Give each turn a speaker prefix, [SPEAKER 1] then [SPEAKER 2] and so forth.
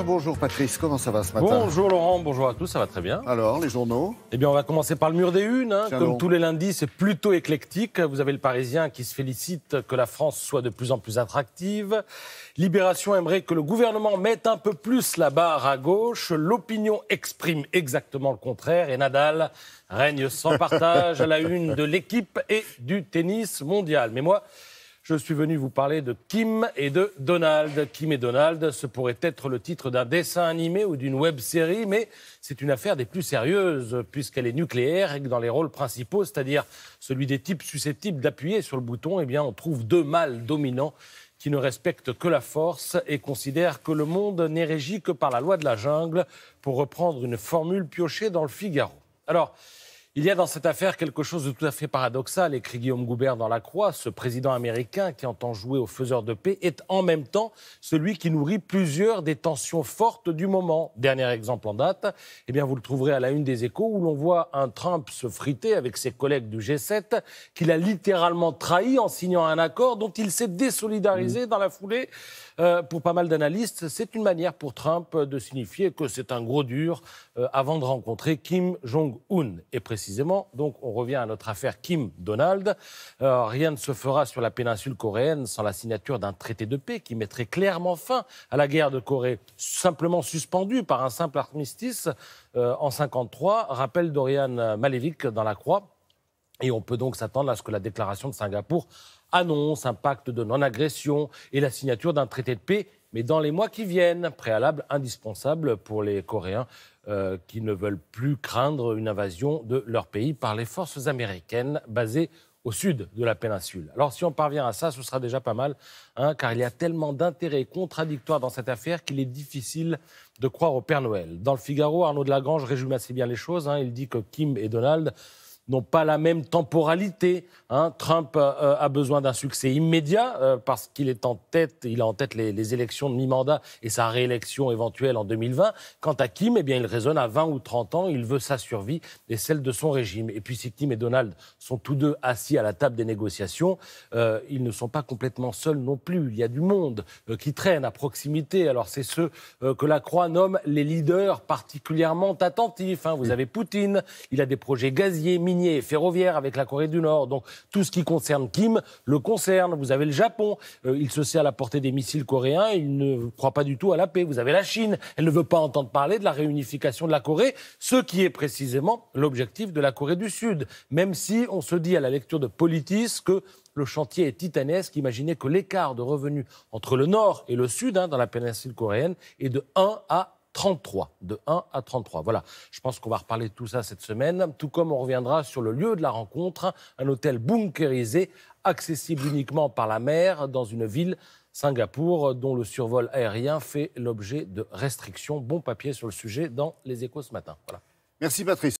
[SPEAKER 1] bonjour Patrice, comment ça va ce matin?
[SPEAKER 2] Bonjour Laurent, bonjour à tous, ça va très bien.
[SPEAKER 1] Alors, les journaux?
[SPEAKER 2] Eh bien, on va commencer par le mur des unes. Comme tous les lundis, c'est plutôt éclectique. Vous avez le Parisien qui se félicite que la France soit de plus en plus attractive. Libération aimerait que le gouvernement mette un peu plus la barre à gauche. L'opinion exprime exactement le contraire. Et Nadal règne sans partage à la une de l'équipe et du tennis mondial. Mais moi, je suis venu vous parler de Kim et de Donald. Kim et Donald, ce pourrait être le titre d'un dessin animé ou d'une web-série, mais c'est une affaire des plus sérieuses, puisqu'elle est nucléaire et que dans les rôles principaux, c'est-à-dire celui des types susceptibles d'appuyer sur le bouton, eh bien, on trouve deux mâles dominants qui ne respectent que la force et considèrent que le monde n'est régi que par la loi de la jungle, pour reprendre une formule piochée dans le Figaro. Alors, il y a dans cette affaire quelque chose de tout à fait paradoxal, écrit Guillaume Goubert dans La Croix. Ce président américain qui entend jouer aux faiseurs de paix est en même temps celui qui nourrit plusieurs des tensions fortes du moment. Dernier exemple en date, eh bien vous le trouverez à la une des Échos, où l'on voit un Trump se friter avec ses collègues du G7, qu'il a littéralement trahi en signant un accord dont il s'est désolidarisé dans la foulée. Pour pas mal d'analystes, c'est une manière pour Trump de signifier que c'est un gros dur avant de rencontrer Kim Jong-un. Et précisément, donc, on revient à notre affaire Kim-Donald. Rien ne se fera sur la péninsule coréenne sans la signature d'un traité de paix qui mettrait clairement fin à la guerre de Corée, simplement suspendue par un simple armistice en 1953, rappelle Dorian Malevich dans La Croix. Et on peut donc s'attendre à ce que la déclaration de Singapour annonce un pacte de non-agression et la signature d'un traité de paix, mais dans les mois qui viennent, préalable indispensable pour les Coréens qui ne veulent plus craindre une invasion de leur pays par les forces américaines basées au sud de la péninsule. Alors si on parvient à ça, ce sera déjà pas mal, car il y a tellement d'intérêts contradictoires dans cette affaire qu'il est difficile de croire au Père Noël. Dans le Figaro, Arnaud de Lagrange résume assez bien les choses. Il dit que Kim et Donald n'ont pas la même temporalité. Trump a besoin d'un succès immédiat parce qu'il est en tête, il a en tête les élections de mi-mandat et sa réélection éventuelle en 2020. Quant à Kim, eh bien, il raisonne à 20 ou 30 ans, il veut sa survie et celle de son régime. Et puis si Kim et Donald sont tous deux assis à la table des négociations, ils ne sont pas complètement seuls non plus. Il y a du monde qui traîne à proximité. Alors c'est ceux que la Croix nomme les leaders particulièrement attentifs. Vous avez Poutine, il a des projets gaziers, miniers et ferroviaires avec la Corée du Nord. Donc tout ce qui concerne Kim le concerne. Vous avez le Japon, il se sait à la portée des missiles coréens, il ne croit pas du tout à la paix. Vous avez la Chine, elle ne veut pas entendre parler de la réunification de la Corée, ce qui est précisément l'objectif de la Corée du Sud. Même si on se dit à la lecture de Politis que le chantier est titanesque. Imaginez que l'écart de revenus entre le Nord et le Sud, dans la péninsule coréenne, est de 1 à 33, de 1 à 33. Voilà, je pense qu'on va reparler de tout ça cette semaine, tout comme on reviendra sur le lieu de la rencontre, un hôtel bunkérisé, accessible uniquement par la mer dans une ville, Singapour, dont le survol aérien fait l'objet de restrictions. Bon papier sur le sujet dans Les Échos ce matin. Voilà.
[SPEAKER 1] Merci Patrice.